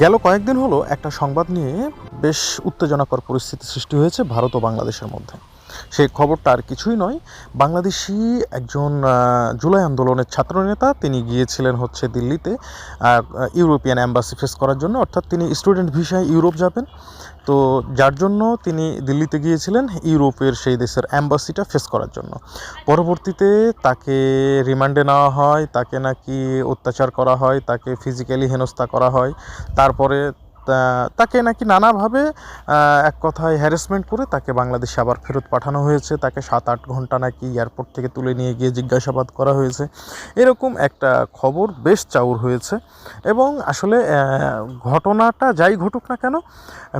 গেল কয়েকদিন হলো একটা সংবাদ নিয়ে বেশ উত্তেজনাকর পরিস্থিতি সৃষ্টি হয়েছে ভারত ও বাংলাদেশের মধ্যে। সেই খবরটা আর কিছুই নয়, বাংলাদেশি একজন জুলাই আন্দোলনের ছাত্রনেতা তিনি গিয়েছিলেন হচ্ছে দিল্লিতে ইউরোপিয়ান অ্যাম্বাসি ফেস করার জন্য, অর্থাৎ তিনি স্টুডেন্ট ভিসায় ইউরোপ যাবেন। তো যার জন্য তিনি দিল্লিতে গিয়েছিলেন ইউরোপের সেই দেশের অ্যাম্বাসিটা ফেস করার জন্য। পরবর্তীতে তাকে রিমান্ডে নেওয়া হয়, তাকে নাকি অত্যাচার করা হয়, তাকে ফিজিক্যালি হেনস্থা করা হয়। তারপরে তাকে নাকি নানাভাবে এক কথায় হ্যারাসমেন্ট করে তাকে বাংলাদেশে আবার ফেরত পাঠানো হয়েছে। তাকে 7-8 ঘন্টা নাকি এয়ারপোর্ট থেকে তুলে নিয়ে গিয়ে জিজ্ঞাসাবাদ করা হয়েছে। এরকম একটা খবর বেশ চাউর হয়েছে। এবং আসলে ঘটনাটা যাই ঘটুক না কেন,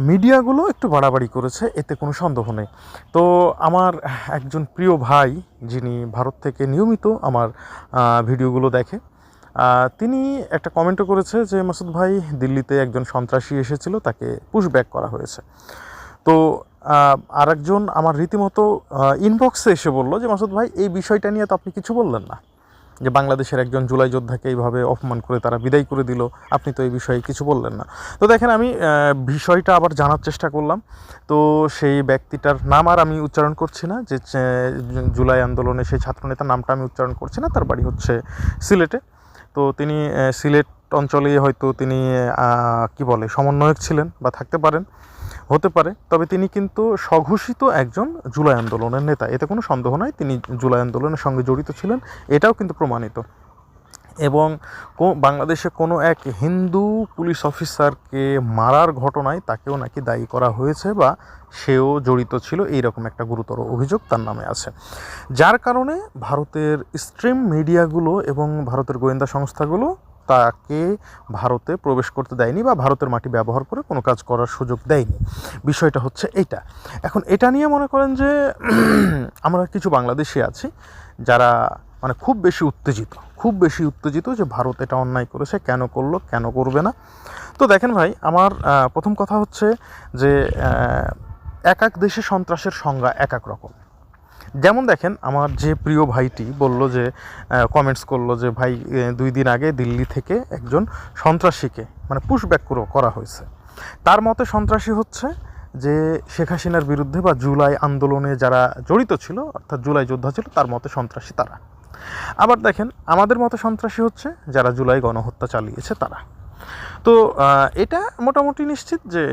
মিডিয়াগুলো একটু বাড়াবাড়ি করেছে, এতে কোনো সন্দেহ নেই। তো আমার একজন প্রিয় ভাই, যিনি ভারত থেকে নিয়মিত আমার ভিডিওগুলো দেখে, তিনি একটা কমেন্টও করেছে যে মাসুদ ভাই, দিল্লিতে একজন সন্ত্রাসী এসেছিল, তাকে পুশব্যাক করা হয়েছে। তো আরেকজন আমার রীতিমতো ইনবক্সে এসে বলল যে মাসুদ ভাই, এই বিষয়টা নিয়ে তো আপনি কিছু বললেন না, যে বাংলাদেশের একজন জুলাই যোদ্ধাকে এইভাবে অপমান করে তারা বিদায় করে দিল, আপনি তো এই বিষয়ে কিছু বললেন না। তো দেখেন, আমি বিষয়টা আবার জানার চেষ্টা করলাম। তো সেই ব্যক্তিটার নাম আর আমি উচ্চারণ করছি না, যে জুলাই আন্দোলনে সেই ছাত্রনেতার নামটা আমি উচ্চারণ করছি না। তার বাড়ি হচ্ছে সিলেটে। তো তিনি সিলেট অঞ্চলে হয়তো তিনি কি বলে সমন্বয়ক ছিলেন বা থাকতে পারেন, হতে পারে। তবে তিনি কিন্তু স্বঘোষিত একজন জুলাই আন্দোলনের নেতা, এতে কোনো সন্দেহ নাই। তিনি জুলাই আন্দোলনের সঙ্গে জড়িত ছিলেন, এটাও কিন্তু প্রমাণিত। এবং বাংলাদেশে কোনো এক হিন্দু পুলিশ অফিসারকে মারার ঘটনায় তাকেও নাকি দায়ী করা হয়েছে, বা সেও জড়িত ছিল, এইরকম একটা গুরুতর অভিযোগ তার নামে আছে। যার কারণে ভারতের স্ট্রিম মিডিয়াগুলো এবং ভারতের গোয়েন্দা সংস্থাগুলো তাকে ভারতে প্রবেশ করতে দেয়নি, বা ভারতের মাটি ব্যবহার করে কোনো কাজ করার সুযোগ দেয়নি। বিষয়টা হচ্ছে এইটা। এখন এটা নিয়ে মনে করেন যে আমরা কিছু বাংলাদেশি আছি যারা মানে খুব বেশি উত্তেজিত যে ভারত এটা অন্যায় করেছে, কেন করলো, কেন করবে না। তো দেখেন ভাই, আমার প্রথম কথা হচ্ছে যে এক এক দেশে সন্ত্রাসের সংজ্ঞা এক এক রকম। যেমন দেখেন, আমার যে প্রিয় ভাইটি বলল যে কমেন্টস করলো যে ভাই, 2 দিন আগে দিল্লি থেকে একজন সন্ত্রাসীকে মানে পুশব্যাক করা হয়েছে। তার মতে সন্ত্রাসী হচ্ছে যে শেখ হাসিনার বিরুদ্ধে বা জুলাই আন্দোলনে যারা জড়িত ছিল, অর্থাৎ জুলাই যোদ্ধা ছিল, তার মতে সন্ত্রাসী তারা। আবার দেখেন, আমাদের মতে সন্ত্রাসী হচ্ছে যারা জুলাই গণহত্যা চালিয়েছে তারা। তো এটা মোটামুটি নিশ্চিত যে,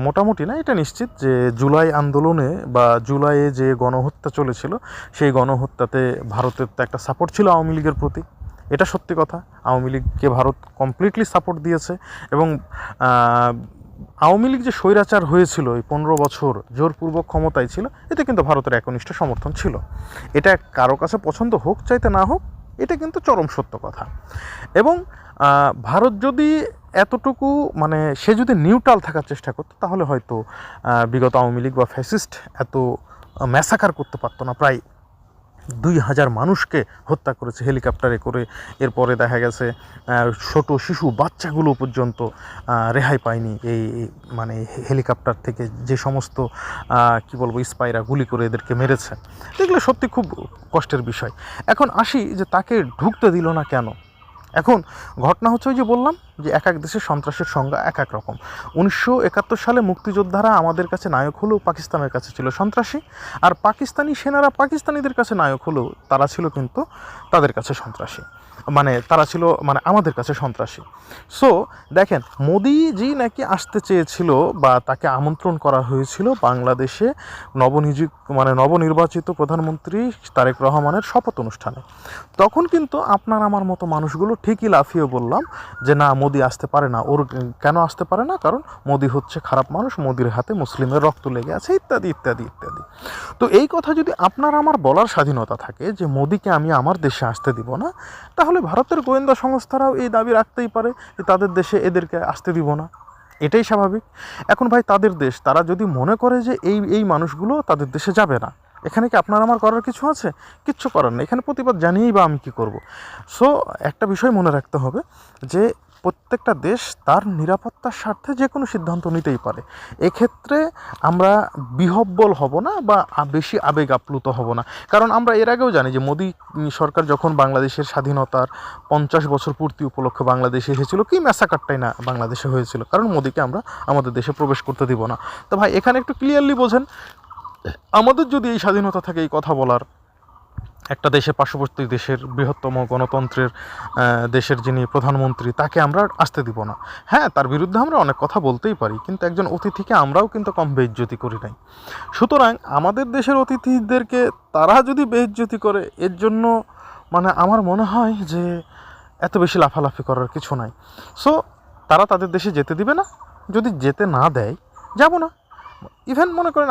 মোটামুটি না, এটা নিশ্চিত যে জুলাই আন্দোলনে বা জুলাইয়ে যে গণহত্যা চলেছিল, সেই গণহত্যাতে ভারতের তো একটা সাপোর্ট ছিল আওয়ামী লীগের প্রতি। এটা সত্যি কথা, আওয়ামী লীগকে ভারত কমপ্লিটলি সাপোর্ট দিয়েছে। এবং আওয়ামী লীগ যে স্বৈরাচার হয়েছিল, এই 15 বছর জোরপূর্বক ক্ষমতায় ছিল, এতে কিন্তু ভারতের একনিষ্ঠ সমর্থন ছিল। এটা কারো কাছে পছন্দ হোক চাইতে না হোক, এটা কিন্তু চরম সত্য কথা। এবং ভারত যদি এতটুকু মানে সে যদি নিউট্রাল থাকার চেষ্টা করতো, তাহলে হয়তো বিগত আওয়ামী লীগ বা ফ্যাসিস্ট এত ম্যাসাকার করতে পারতো না। প্রায় 2000 মানুষকে হত্যা করেছে হেলিকপ্টারে করে। এরপরে দেখা গেছে ছোট শিশু বাচ্চাগুলো পর্যন্ত রেহাই পায়নি এই মানে হেলিকপ্টার থেকে যে সমস্ত কি বলবো স্পাইরা গুলি করে এদেরকে মেরেছে। এগুলো সত্যি খুব কষ্টের বিষয়। এখন আসি যে তাকে ঢুকতে দিল না কেন। এখন ঘটনা হচ্ছে ওই যে বললাম যে এক এক দেশের সন্ত্রাসের সংজ্ঞা এক এক রকম। 1971 সালে মুক্তিযোদ্ধারা আমাদের কাছে নায়ক হলেও পাকিস্তানের কাছে ছিল সন্ত্রাসী, আর পাকিস্তানি সেনারা পাকিস্তানিদের কাছে নায়ক হলেও তারা ছিল কিন্তু তাদের কাছে সন্ত্রাসী, মানে তারা ছিল মানে আমাদের কাছে সন্ত্রাসী। সো দেখেন, মোদিজি নাকি আসতে চেয়েছিল বা তাকে আমন্ত্রণ করা হয়েছিল বাংলাদেশে নবনির্বাচিত প্রধানমন্ত্রী তারেক রহমানের শপথ অনুষ্ঠানে। তখন কিন্তু আপনার আমার মতো মানুষগুলো ঠিকই লাফিয়ে বললাম যে না, মোদি আসতে পারে না। ওর কেন আসতে পারে না? কারণ মোদি হচ্ছে খারাপ মানুষ, মোদির হাতে মুসলিমের রক্ত লেগে আছে, ইত্যাদি ইত্যাদি ইত্যাদি। তো এই কথা যদি আপনার আমার বলার স্বাধীনতা থাকে যে মোদিকে আমি আমার দেশে আসতে দিব না, তাহলে ভারতের গোয়েন্দা সংস্থারাও এই দাবি রাখতেই পারে যে তাদের দেশে এদেরকে আসতে দিব না। এটাই স্বাভাবিক। এখন ভাই, তাদের দেশ, তারা যদি মনে করে যে এই মানুষগুলো তাদের দেশে যাবে না, এখানে কি আপনার আমার করার কিছু আছে? কিচ্ছু করার নেই। এখানে প্রতিবাদ জানিয়েই বা আমি কী করব? সো একটা বিষয় মনে রাখতে হবে যে প্রত্যেকটা দেশ তার নিরাপত্তার স্বার্থে যে কোনো সিদ্ধান্ত নিতেই পারে। এক্ষেত্রে আমরা বিহ্বল হব না বা বেশি আবেগ আপ্লুত হব না, কারণ আমরা এর আগেও জানি যে মোদী সরকার যখন বাংলাদেশের স্বাধীনতার 50 বছর পূর্তি উপলক্ষে বাংলাদেশে এসেছিল, কি ম্যাসাকারটাই না বাংলাদেশে হয়েছিল, কারণ মোদীকে আমরা আমাদের দেশে প্রবেশ করতে দিব না। তো ভাই এখানে একটু ক্লিয়ারলি বোঝেন, আমাদের যদি এই স্বাধীনতা থাকে এই কথা বলার, একটা দেশের পার্শ্ববর্তী দেশের বৃহত্তম গণতন্ত্রের দেশের যিনি প্রধানমন্ত্রী তাকে আমরা আসতে দিব না। হ্যাঁ, তার বিরুদ্ধে আমরা অনেক কথা বলতেই পারি, কিন্তু একজন অতিথিকে আমরাও কিন্তু কম বেইজ্জতি করি নাই। সুতরাং আমাদের দেশের অতিথিদেরকে তারা যদি বেইজ্জতি করে, এর জন্য মানে আমার মনে হয় যে এত বেশি লাফালাফি করার কিছু নাই। সো তারা তাদের দেশে যেতে দিবে না, যদি যেতে না দেয় যাব না। ইভেন মনে করেন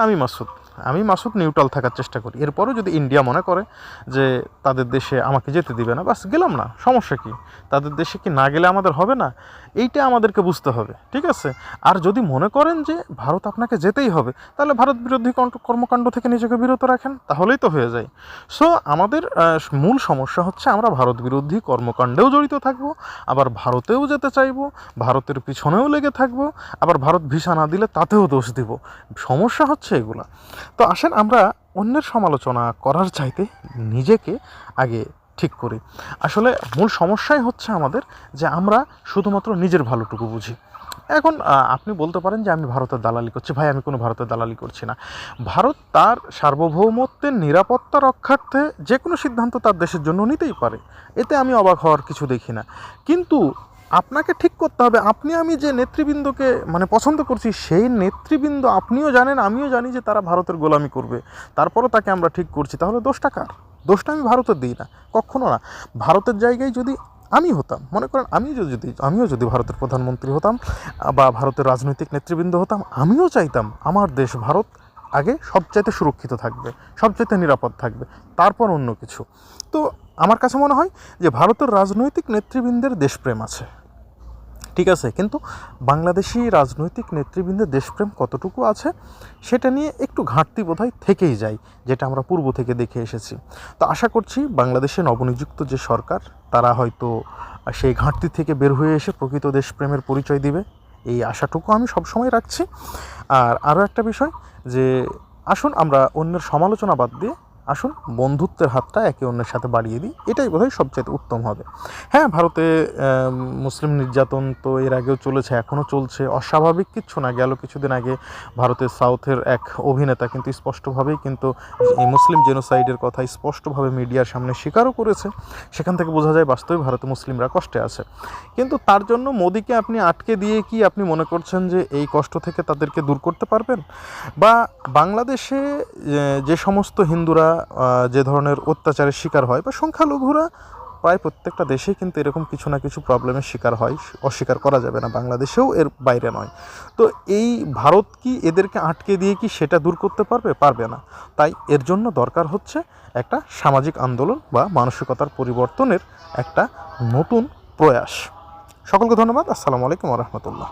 আমি মাসুদ নিউট্রাল থাকার চেষ্টা করি, এরপরও যদি ইন্ডিয়া মনে করে যে তাদের দেশে আমাকে যেতে দিবে না, বাস গেলাম না, সমস্যা কি? তাদের দেশে কি না গেলে আমাদের হবে না? এইটা আমাদেরকে বুঝতে হবে, ঠিক আছে? আর যদি মনে করেন যে ভারত আপনাকে যেতেই হবে, তাহলে ভারত বিরোধী কর্মকাণ্ড থেকে নিজেকে বিরত রাখেন, তাহলেই তো হয়ে যায়। সো আমাদের মূল সমস্যা হচ্ছে আমরা ভারত বিরোধী কর্মকাণ্ডেও জড়িত থাকব, আবার ভারতেও যেতে চাইব, ভারতের পিছনেও লেগে থাকব, আবার ভারত ভিসা না দিলে তাতেও দোষ দিব। সমস্যা হচ্ছে এগুলা। তো আসেন আমরা অন্যের সমালোচনা করার চাইতে নিজেকে আগে ঠিক করি। আসলে মূল সমস্যাই হচ্ছে আমাদের যে আমরা শুধুমাত্র নিজের ভালোটুকু বুঝি। এখন আপনি বলতে পারেন যে আমি ভারতের দালালি করছি। ভাই, আমি কোনো ভারতের দালালি করছি না। ভারত তার সার্বভৌমত্বের নিরাপত্তা রক্ষার্থে যে কোনো সিদ্ধান্ত তার দেশের জন্য নিতেই পারে, এতে আমি অবাক হওয়ার কিছু দেখি না। কিন্তু আপনাকে ঠিক করতে হবে, আপনি আমি যে নেতৃবৃন্দকে মানে পছন্দ করছি, সেই নেতৃবৃন্দ আপনিও জানেন আমিও জানি যে তারা ভারতের গোলামি করবে, তারপরও তাকে আমরা ঠিক করছি, তাহলে দোষটা কার? দোষটা আমি ভারতের দিই না, কখনো না। ভারতের জায়গায় যদি আমি হতাম, মনে করেন আমিও যদি ভারতের প্রধানমন্ত্রী হতাম বা ভারতের রাজনৈতিক নেতৃবৃন্দ হতাম, আমিও চাইতাম আমার দেশ ভারত আগে সবচাইতে সুরক্ষিত থাকবে, সবচাইতে নিরাপদ থাকবে, তারপর অন্য কিছু। তো আমার কাছে মনে হয় যে ভারতের রাজনৈতিক নেতৃবৃন্দের দেশপ্রেম আছে, ঠিক আছে, কিন্তু বাংলাদেশি রাজনৈতিক নেতৃবৃন্দের দেশপ্রেম কতটুকু আছে সেটা নিয়ে একটু ঘাটতি বোধহয় থেকেই যায়, যেটা আমরা পূর্ব থেকে দেখে এসেছি। তো আশা করছি বাংলাদেশে নবনিযুক্ত যে সরকার, তারা হয়তো সেই ঘাটতি থেকে বের হয়ে এসে প্রকৃত দেশপ্রেমের পরিচয় দিবে, এই আশাটুকু আমি সবসময় রাখছি। আর আরও একটা বিষয় যে আসুন আমরা অন্যের সমালোচনা বাদ দিয়ে আসুন বন্ধুত্বের হাতটা একে অন্যের সাথে বাড়িয়ে দিই, এটাই বোধহয় সবচেয়ে উত্তম হবে। হ্যাঁ, ভারতে মুসলিম নির্যাতন তো এর আগেও চলেছে, এখনও চলছে, অস্বাভাবিক কিচ্ছু না। গেল কিছুদিন আগে ভারতের সাউথের এক অভিনেতা কিন্তু স্পষ্টভাবেই কিন্তু এই মুসলিম জেনোসাইডের কথা স্পষ্টভাবে মিডিয়ার সামনে স্বীকারও করেছে। সেখান থেকে বোঝা যায় বাস্তবে ভারতে মুসলিমরা কষ্টে আছে। কিন্তু তার জন্য মোদিকে আপনি আটকে দিয়ে কি আপনি মনে করছেন যে এই কষ্ট থেকে তাদেরকে দূর করতে পারবেন? বা বাংলাদেশে যে সমস্ত হিন্দুরা যে ধরনের অত্যাচারের শিকার হয়, বা সংখ্যালঘুরা প্রায় প্রত্যেকটা দেশেই কিন্তু এরকম কিছু না কিছু প্রবলেমের শিকার হয়, অস্বীকার করা যাবে না, বাংলাদেশেও এর বাইরে নয়। তো এই ভারত কি এদেরকে আটকে দিয়ে কি সেটা দূর করতে পারবে না। তাই এর জন্য দরকার হচ্ছে একটা সামাজিক আন্দোলন বা মানসিকতার পরিবর্তনের একটা নতুন প্রয়াস। সকলকে ধন্যবাদ। আসসালামু আলাইকুম ওয়া রাহমাতুল্লাহ।